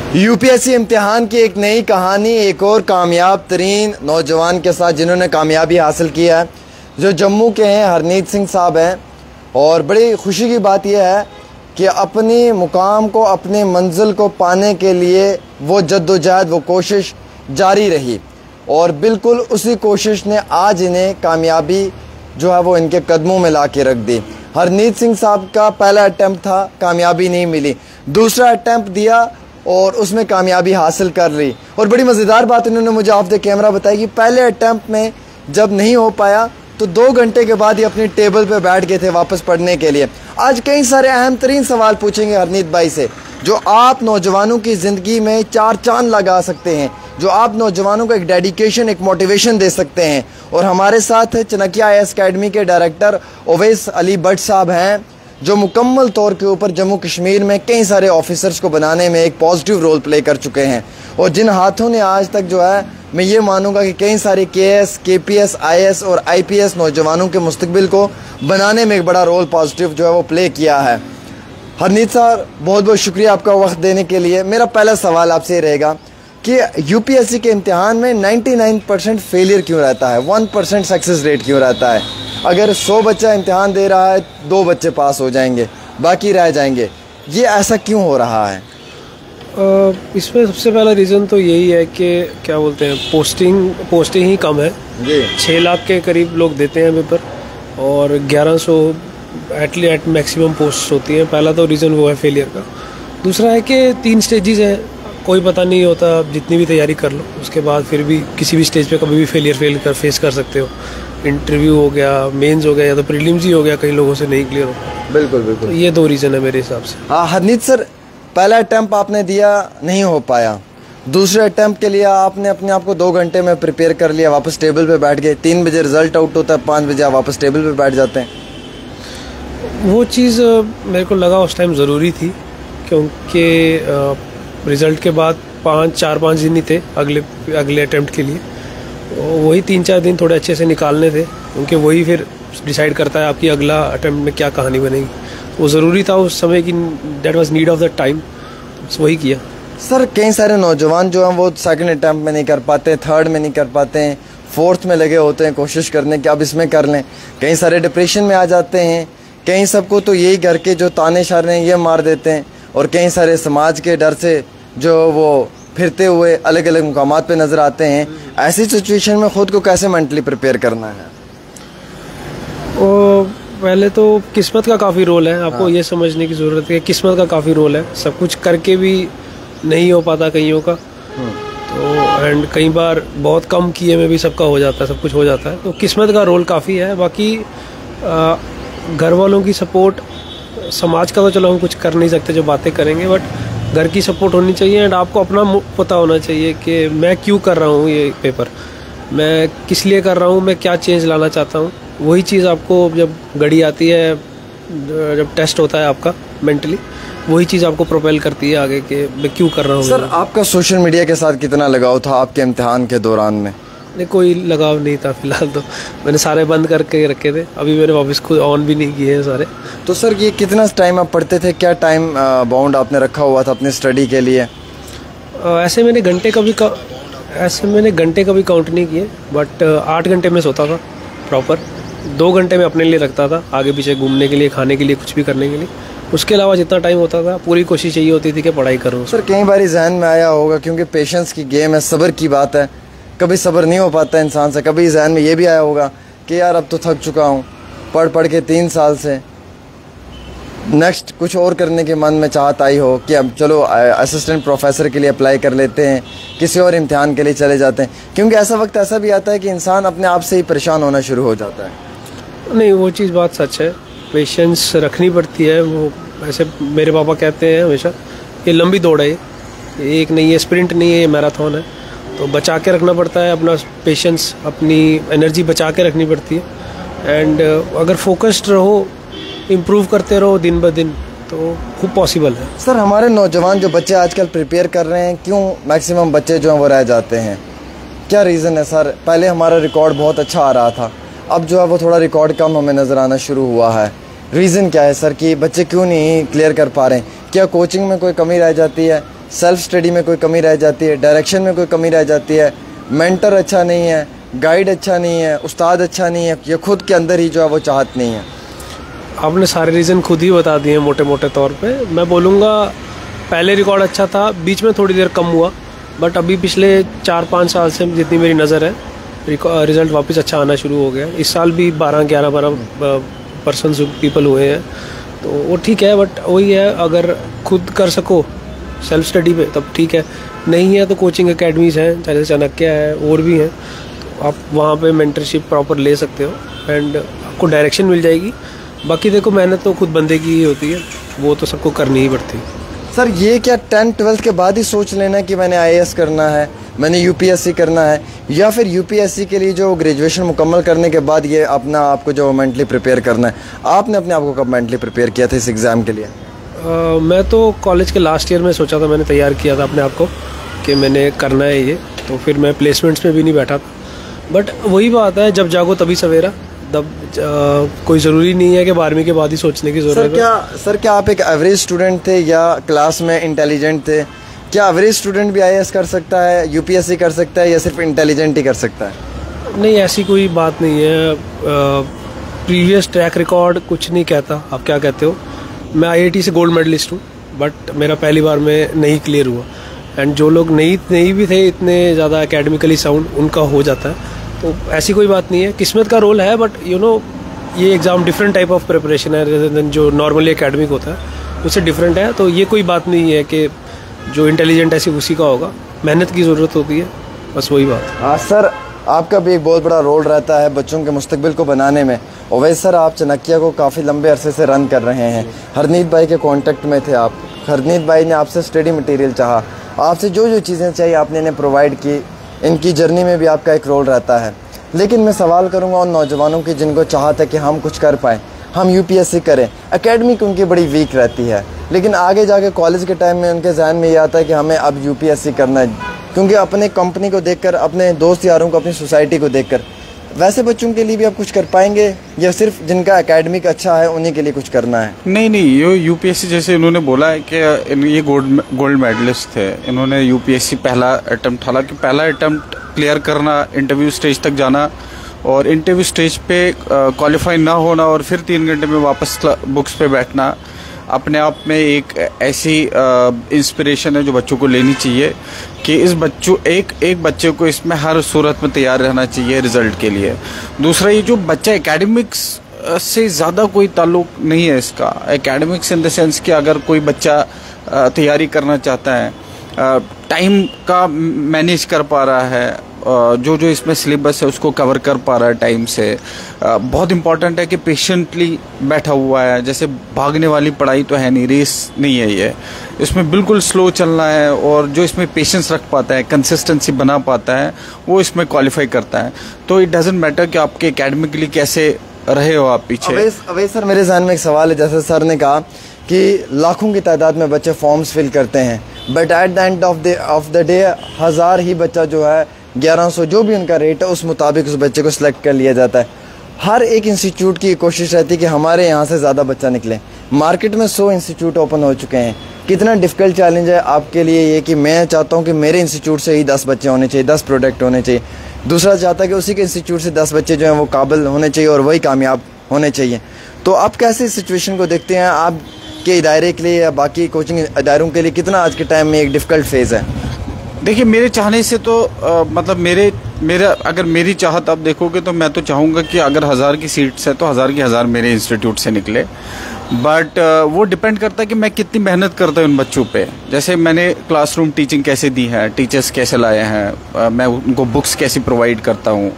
UPSC इम्तिहान की एक नई कहानी एक और कामयाब तरीन नौजवान के साथ जिन्होंने कामयाबी हासिल किया है, जो जम्मू के हैं, हरनीत सिंह साहब हैं। और बड़ी खुशी की बात यह है कि अपनी मुकाम को, अपनी मंजिल को पाने के लिए वो जद्दोजहद, वो कोशिश जारी रही और बिल्कुल उसी कोशिश ने आज इन्हें कामयाबी जो है वो इनके कदमों में ला के रख दी। हरनीत सिंह साहब का पहला अटैम्प्ट था, कामयाबी नहीं मिली। दूसरा अटैम्प्ट दिया और उसमें कामयाबी हासिल कर ली। और बड़ी मज़ेदार बात इन्होंने मुझे ऑफ द कैमरा बताई कि पहले अटैम्प्ट में जब नहीं हो पाया तो 2 घंटे के बाद ही अपनी टेबल पे बैठ गए थे वापस पढ़ने के लिए। आज कई सारे अहम तरीन सवाल पूछेंगे हरनीत भाई से, जो आप नौजवानों की ज़िंदगी में 4 चांद लगा सकते हैं, जो आप नौजवानों को एक डेडिकेशन, एक मोटिवेशन दे सकते हैं। और हमारे साथ चनकिया IAS अकेडमी के डायरेक्टर ओवैस अली भट्ट साहब हैं, जो मुकम्मल तौर के ऊपर जम्मू कश्मीर में कई सारे ऑफिसर्स को बनाने में एक पॉजिटिव रोल प्ले कर चुके हैं। और जिन हाथों ने आज तक जो है, मैं ये मानूंगा कि कई सारे KS, KPS, IAS और IPS नौजवानों के मुस्तकबिल को बनाने में एक बड़ा रोल पॉजिटिव जो है वो प्ले किया है। हरनीत साहब, बहुत बहुत शुक्रिया आपका वक्त देने के लिए। मेरा पहला सवाल आपसे ये रहेगा कि यूपीएससी के इम्तिहान में 99% फेलियर क्यों रहता है, 1% सक्सेस रेट क्यों रहता है? अगर 100 बच्चा इम्तिहान दे रहा है, 2 बच्चे पास हो जाएंगे, बाकी रह जाएंगे, ये ऐसा क्यों हो रहा है? इसमें सबसे पहला रीज़न तो यही है कि क्या बोलते हैं, पोस्टिंग ही कम है जी। 6 लाख के करीब लोग देते हैं पेपर और 1100 एट मैक्सिमम पोस्ट होती हैं। पहला तो रीज़न वो है फेलियर का। दूसरा है कि 3 स्टेजेस हैं, कोई पता नहीं होता, जितनी भी तैयारी कर लो उसके बाद फिर भी किसी भी स्टेज पे कभी भी फेलियर फेस कर सकते हो। इंटरव्यू हो गया, मेंस हो गया, या तो प्रीलिम्स ही हो गया, कई लोगों से नहीं क्लियर हो। बिल्कुल बिल्कुल, तो ये 2 रीज़न है मेरे हिसाब से। हाँ हरनीत सर, पहला अटैम्प्ट आपने दिया, नहीं हो पाया। दूसरे अटैम्प्ट के लिए आपने अपने आप को 2 घंटे में प्रिपेयर कर लिया, वापस टेबल पे बैठ गए। 3 बजे रिजल्ट आउट होता है, 5 बजे आप वापस टेबल पे बैठ जाते हैं। वो चीज़ मेरे को लगा उस टाइम ज़रूरी थी, क्योंकि रिज़ल्ट के बाद 4-5 दिन ही थे अगले अटैम्प्ट के लिए। वही 3-4 दिन थोड़े अच्छे से निकालने थे, क्योंकि वही फिर डिसाइड करता है आपकी अगला अटैम्प्ट में क्या कहानी बनेगी। वो ज़रूरी था उस समय की, that was need of the time, वही किया। सर, कई सारे नौजवान जो हैं वो 2nd अटैम्प्ट में नहीं कर पाते, 3rd में नहीं कर पाते हैं, 4th में लगे होते हैं कोशिश करने कि अब इसमें कर लें। कई सारे डिप्रेशन में आ जाते हैं। कई सबको तो यही घर के जो ताने शाने हैं ये मार देते हैं, और कई सारे समाज के डर से जो वो फिरते हुए अलग अलग मुकामात पे नज़र आते हैं। ऐसी सिचुएशन में ख़ुद को कैसे मेंटली प्रिपेयर करना है? पहले तो किस्मत का काफ़ी रोल है, आपको ये समझने की ज़रूरत है कि किस्मत का काफ़ी रोल है। सब कुछ करके भी नहीं हो पाता कईयों का, तो एंड कई बार बहुत कम किए में भी सबका हो जाता है, सब कुछ हो जाता है। तो किस्मत का रोल काफ़ी है। बाकी घर वालों की सपोर्ट, समाज का तो चलो हम कुछ कर नहीं सकते जो बातें करेंगे, बट घर की सपोर्ट होनी चाहिए। एंड आपको अपना पता होना चाहिए कि मैं क्यों कर रहा हूँ ये पेपर, मैं किस लिए कर रहा हूँ, मैं क्या चेंज लाना चाहता हूँ। वही चीज़ आपको जब घड़ी आती है, जब टेस्ट होता है आपका मेंटली, वही चीज़ आपको प्रोपेल करती है आगे कि मैं क्यों कर रहा हूँ। सर, आपका सोशल मीडिया के साथ कितना लगाव था आपके इम्तिहान के दौरान में? नहीं, कोई लगाव नहीं था फिलहाल। तो मैंने सारे बंद करके रखे थे, अभी मैंने वापस खुद ऑन भी नहीं किए हैं सारे। तो सर, ये कितना टाइम आप पढ़ते थे, क्या टाइम बाउंड आपने रखा हुआ था अपनी स्टडी के लिए? ऐसे मैंने घंटे का भी काउंट नहीं किए, बट 8 घंटे में सोता था प्रॉपर। 2 घंटे में अपने लिए रखता था, आगे पीछे घूमने के लिए, खाने के लिए, कुछ भी करने के लिए। उसके अलावा जितना टाइम होता था पूरी कोशिश यही होती थी कि पढ़ाई करूँ। सर, कई बार जहन में आया होगा, क्योंकि पेशेंस की गेम है, सब्र की बात है, कभी सब्र नहीं हो पाता इंसान से। कभी जहन में ये भी आया होगा कि यार अब तो थक चुका हूँ, पढ़ के 3 साल से, नेक्स्ट कुछ और करने के मन में चाहत आई हो कि अब चलो असिस्टेंट प्रोफेसर के लिए अप्लाई कर लेते हैं, किसी और इम्तिहान के लिए चले जाते हैं? क्योंकि ऐसा वक्त ऐसा भी आता है कि इंसान अपने आप से ही परेशान होना शुरू हो जाता है। नहीं, वो चीज़ बात सच है, पेशेंस रखनी पड़ती है। वो ऐसे मेरे पापा कहते हैं हमेशा, ये लंबी दौड़ है, ये एक नहीं है, स्प्रिंट नहीं है, ये मैराथन है। तो बचा के रखना पड़ता है अपना पेशेंस, अपनी एनर्जी बचा के रखनी पड़ती है। एंड अगर फोकस्ड रहो, इम्प्रूव करते रहो दिन ब दिन, तो खूब पॉसिबल है। सर, हमारे नौजवान जो बच्चे आजकल प्रिपेयर कर रहे हैं, क्यों मैक्सिमम बच्चे जो हैं वो रह जाते हैं? क्या रीज़न है सर? पहले हमारा रिकॉर्ड बहुत अच्छा आ रहा था, अब जो है वो थोड़ा रिकॉर्ड कम हमें नज़र आना शुरू हुआ है। रीज़न क्या है सर कि बच्चे क्यों नहीं क्लियर कर पा रहे हैं? क्या कोचिंग में कोई कमी रह जाती है, सेल्फ स्टडी में कोई कमी रह जाती है, डायरेक्शन में कोई कमी रह जाती है, मेंटर अच्छा नहीं है, गाइड अच्छा नहीं है, उस्ताद अच्छा नहीं है, या खुद के अंदर ही जो है वो चाहत नहीं है? आपने सारे रीज़न खुद ही बता दिए मोटे मोटे तौर पे। मैं बोलूँगा पहले रिकॉर्ड अच्छा था, बीच में थोड़ी देर कम हुआ, बट अभी पिछले 4-5 साल से जितनी मेरी नज़र है रिज़ल्ट वापस अच्छा आना शुरू हो गया। इस साल भी 12 पीपल हुए हैं, तो वो ठीक है। बट वही है, अगर खुद कर सको सेल्फ स्टडी पे तब ठीक है, नहीं है तो कोचिंग एकेडमीज़ हैं, जैसे चाणक्य है और भी हैं, तो आप वहाँ पे मेंटरशिप प्रॉपर ले सकते हो एंड आपको डायरेक्शन मिल जाएगी। बाकी देखो मेहनत तो खुद बंदे की ही होती है, वो तो सबको करनी ही पड़ती है। सर ये क्या 10th-12th के बाद ही सोच लेना कि मैंने IAS करना है, मैंने UPSC करना है, या फिर UPSC के लिए जो ग्रेजुएशन मुकम्मल करने के बाद ये अपना आपको जो मेंटली प्रिपेयर करना है? आपने अपने आप को कब मेंटली प्रिपेयर किया था इस एग्ज़ाम के लिए? मैं तो कॉलेज के लास्ट ईयर में सोचा था, मैंने तैयार किया था अपने आप को कि मैंने करना है ये, तो फिर मैं प्लेसमेंट्स में भी नहीं बैठा था। बट वही बात है, जब जागो तभी सवेरा, तब कोई ज़रूरी नहीं है कि 12वीं के बाद ही सोचने की ज़रूरत है। सर क्या आप एक एवरेज स्टूडेंट थे या क्लास में इंटेलिजेंट थे? क्या एवरेज स्टूडेंट भी IAS कर सकता है, UPSC कर सकता है, या सिर्फ इंटेलिजेंट ही कर सकता है? नहीं, ऐसी कोई बात नहीं है। प्रीवियस ट्रैक रिकॉर्ड कुछ नहीं कहता। आप क्या कहते हो? मैं IIT से गोल्ड मेडलिस्ट हूँ, बट मेरा पहली बार में नहीं क्लियर हुआ। एंड जो लोग नहीं भी थे इतने ज़्यादा एकेडमिकली साउंड, उनका हो जाता है। तो ऐसी कोई बात नहीं है, किस्मत का रोल है। बट ये exam different type of preparation है रेदर देन जो नॉर्मली एकेडमिक होता है, उससे डिफरेंट है। तो ये कोई बात नहीं है कि जो इंटेलिजेंट है सिर्फ उसी का होगा, मेहनत की ज़रूरत होती है, बस वही बात। हाँ सर, आपका भी एक बहुत बड़ा रोल रहता है बच्चों के मुस्तकबिल को बनाने में। और वैसे सर आप चाणक्य को काफ़ी लंबे अरसे से रन कर रहे हैं, हरनीत भाई के कांटेक्ट में थे आप, हरनीत भाई ने आपसे स्टडी मटेरियल चाहा, आपसे जो जो चीज़ें चाहिए आपने इन्हें प्रोवाइड की। इनकी जर्नी में भी आपका एक रोल रहता है। लेकिन मैं सवाल करूंगा उन नौजवानों की जिनको चाहता है कि हम कुछ कर पाएँ, हम UPSC करें, एकेडमिक उनकी बड़ी वीक रहती है, लेकिन आगे जाके कॉलेज के टाइम में उनके जहन में ये आता है कि हमें अब UPSC करना है, क्योंकि अपने कंपनी को देखकर, अपने दोस्त यारों को, अपनी सोसाइटी को देखकर। वैसे बच्चों के लिए भी आप कुछ कर पाएंगे या सिर्फ जिनका एकेडमिक अच्छा है उन्हीं के लिए कुछ करना है? नहीं, ये UPSC जैसे इन्होंने बोला है कि ये गोल्ड मेडलिस्ट थे, इन्होंने UPSC पहला अटेम्प्ट, हालांकि पहला अटेम्प्ट क्लियर करना, इंटरव्यू स्टेज तक जाना और इंटरव्यू स्टेज पे क्वालिफाई ना होना और फिर 3 घंटे में वापस बुक्स पे बैठना, अपने आप में एक ऐसी इंस्पिरेशन है जो बच्चों को लेनी चाहिए कि एक बच्चे को इसमें हर सूरत में तैयार रहना चाहिए रिजल्ट के लिए। दूसरा, ये जो बच्चा एकेडमिक्स से ज़्यादा कोई ताल्लुक नहीं है इसका, एकेडमिक्स इन द सेंस कि अगर कोई बच्चा तैयारी करना चाहता है, टाइम का मैनेज कर पा रहा है, जो इसमें सिलेबस है उसको कवर कर पा रहा है टाइम से, बहुत इंपॉर्टेंट है कि पेशेंटली बैठा हुआ है। जैसे भागने वाली पढ़ाई तो है नहीं, रेस नहीं है ये, इसमें बिल्कुल स्लो चलना है, और जो इसमें पेशेंस रख पाता है, कंसिस्टेंसी बना पाता है, वो इसमें क्वालिफाई करता है। तो इट डजेंट मैटर कि आपके एकेडमिकली कैसे रहे हो आप पीछे। अवैस सर, मेरे जहन में एक सवाल है। जैसे सर ने कहा कि लाखों की तादाद में बच्चे फॉर्म्स फिल करते हैं, but at the end of the day 1000 ही बच्चा जो है 1100 जो भी उनका रेट है उस मुताबिक उस बच्चे को सिलेक्ट कर लिया जाता है। हर एक इंस्टीट्यूट की कोशिश रहती है कि हमारे यहाँ से ज़्यादा बच्चा निकले। मार्केट में 100 इंस्टीट्यूट ओपन हो चुके हैं। कितना डिफ़िकल्ट चैलेंज है आपके लिए ये कि मैं चाहता हूँ कि मेरे इंस्टीट्यूट से ही 10 बच्चे होने चाहिए, 10 प्रोडक्ट होने चाहिए। दूसरा चाहता है कि उसी के इंस्टीट्यूट से 10 बच्चे जो हैं वो काबिल होने चाहिए और वही कामयाब होने चाहिए। तो आप कैसे इस सिचुएशन को देखते हैं? आप के इदारे के लिए या बाकी कोचिंग इदारों के लिए कितना आज के टाइम में एक डिफ़िकल्ट फेज़ है? देखिए, मेरे चाहने से तो मतलब मेरा अगर मेरी चाहत आप देखोगे तो मैं तो चाहूँगा कि अगर 1000 की सीट्स है तो 1000 की 1000 मेरे इंस्टीट्यूट से निकले। बट वो डिपेंड करता है कि मैं कितनी मेहनत करता हूँ उन बच्चों पे। जैसे मैंने क्लासरूम टीचिंग कैसे दी है, टीचर्स कैसे लाए हैं, मैं उनको बुक्स कैसी प्रोवाइड करता हूँ।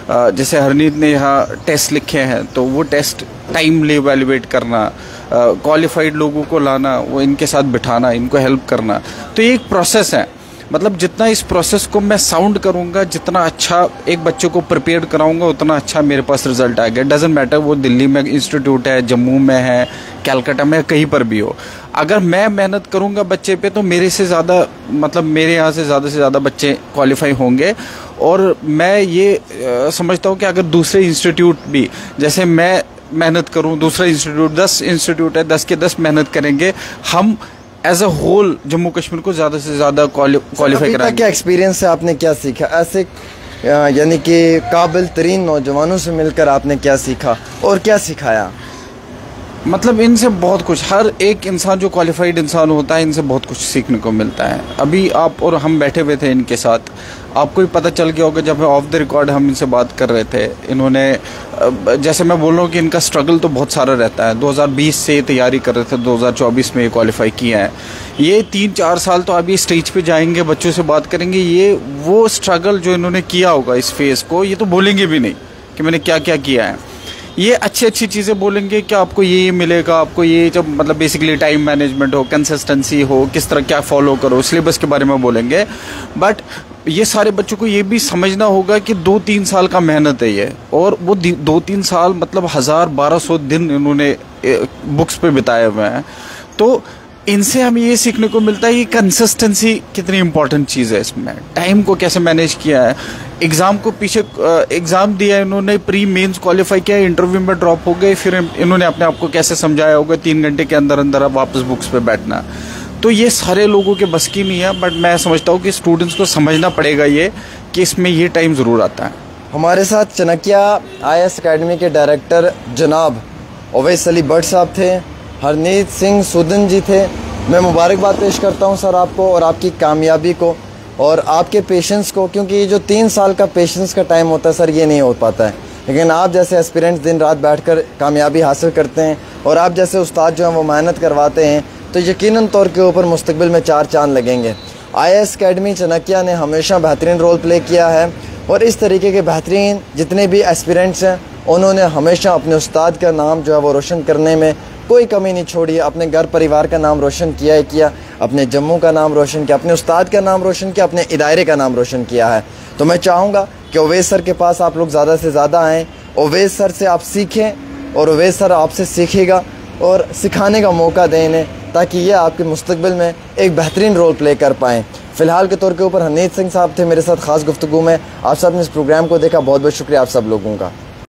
जैसे हरनीत ने यहाँ टेस्ट लिखे हैं तो वो टेस्ट टाइमली इवैल्यूएट करना, क्वालिफाइड लोगों को लाना, वो इनके साथ बिठाना, इनको हेल्प करना, तो ये एक प्रोसेस है। मतलब जितना इस प्रोसेस को मैं साउंड करूंगा, जितना अच्छा एक बच्चे को प्रिपेयर कराऊंगा, उतना अच्छा मेरे पास रिजल्ट आएगा। डजंट मैटर वो दिल्ली में इंस्टीट्यूट है, जम्मू में है, कलकत्ता में, कहीं पर भी हो। अगर मैं मेहनत करूंगा बच्चे पे तो मेरे से ज़्यादा, मतलब मेरे यहाँ से ज़्यादा बच्चे क्वालिफाई होंगे। और मैं ये समझता हूँ कि अगर दूसरे इंस्टीट्यूट भी, जैसे मैं मेहनत करूँ, दूसरा इंस्टीट्यूट 10 इंस्टीट्यूट है, 10 के 10 मेहनत करेंगे, हम as a whole Jammu Kashmir को ज़्यादा से ज़्यादा क्वालिफाई कराएंगे। क्या एक्सपीरियंस है, आपने क्या सीखा ऐसे यानी कि काबिल तरीन नौजवानों से मिलकर आपने क्या सीखा और क्या सिखाया? मतलब इनसे बहुत कुछ, हर एक इंसान जो क्वालिफाइड इंसान होता है इनसे बहुत कुछ सीखने को मिलता है। अभी आप और हम बैठे हुए थे इनके साथ, आपको भी पता चल गया होगा जब ऑफ द रिकॉर्ड हम इनसे बात कर रहे थे, इन्होंने जैसे मैं बोल रहा हूँ कि इनका स्ट्रगल तो बहुत सारा रहता है। 2020 से तैयारी कर रहे थे, 2024 में ये क्वालिफाई किया है। ये 3-4 साल तो अभी स्टेज पे जाएंगे, बच्चों से बात करेंगे, ये वो स्ट्रगल जो इन्होंने किया होगा इस फेज़ को, ये तो बोलेंगे भी नहीं कि मैंने क्या क्या किया है। ये अच्छी अच्छी चीज़ें बोलेंगे कि आपको ये मिलेगा, आपको ये जब मतलब बेसिकली टाइम मैनेजमेंट हो, कंसिस्टेंसी हो, किस तरह क्या फॉलो करो, सिलेबस के बारे में बोलेंगे। बट ये सारे बच्चों को ये भी समझना होगा कि 2-3 साल का मेहनत है ये, और वो 2-3 साल मतलब 1000-1200 दिन इन्होंने बुक्स पे बिताए हुए हैं। तो इनसे हमें ये सीखने को मिलता है कि कंसिस्टेंसी कितनी इंपॉर्टेंट चीज़ है, इसमें टाइम को कैसे मैनेज किया है। एग्ज़ाम को पीछे एग्ज़ाम दिया इन्होंने, प्री मेंस क्वालिफाई किया, इंटरव्यू में ड्रॉप हो गए, फिर इन्होंने अपने आप को कैसे समझाया होगा 3 घंटे के अंदर अंदर अब वापस बुक्स पे बैठना। तो ये सारे लोगों के बस की नहीं है, बट मैं समझता हूँ कि स्टूडेंट्स को समझना पड़ेगा ये कि इसमें ये टाइम ज़रूर आता है। हमारे साथ चनकिया IAS अकेडमी के डायरेक्टर जनाब ओवैस अली भट्ट साहब थे, हरनीत सिंह सूदन जी थे। मैं मुबारकबाद पेश करता हूं सर आपको और आपकी कामयाबी को और आपके पेशेंस को, क्योंकि ये जो 3 साल का पेशेंस का टाइम होता है सर, ये नहीं हो पाता है। लेकिन आप जैसे एस्पिरेंट्स दिन रात बैठकर कामयाबी हासिल करते हैं और आप जैसे उस्ताद जो हैं वो मेहनत करवाते हैं, तो यकीनन तौर के ऊपर मुस्तकबिल में 4 चांद लगेंगे। IAS अकेडमी चनकिया ने हमेशा बेहतरीन रोल प्ले किया है और इस तरीके के बेहतरीन जितने भी एस्पिरेंट्स हैं उन्होंने हमेशा अपने उस्ताद का नाम जो है वो रोशन करने में कोई कमी नहीं छोड़ी। अपने घर परिवार का नाम रोशन किया है, किया अपने जम्मू का नाम रोशन किया, अपने उस्ताद का नाम रोशन किया, अपने इदारे का नाम रोशन किया है। तो मैं चाहूँगा कि ओवैस सर के पास आप लोग ज़्यादा से ज़्यादा आएँ, ओवैस सर से आप सीखें और ओवैस सर आपसे सीखेगा और सिखाने का मौका दें इन्हें, ताकि ये आपके मुस्तकबिल में एक बेहतरीन रोल प्ले कर पाएँ। फ़िलहाल के तौर के ऊपर हरनीत सिंह साहब थे मेरे साथ ख़ास गुफ्तगू में। आप सब ने इस प्रोग्राम को देखा, बहुत बहुत शुक्रिया आप सब लोगों का।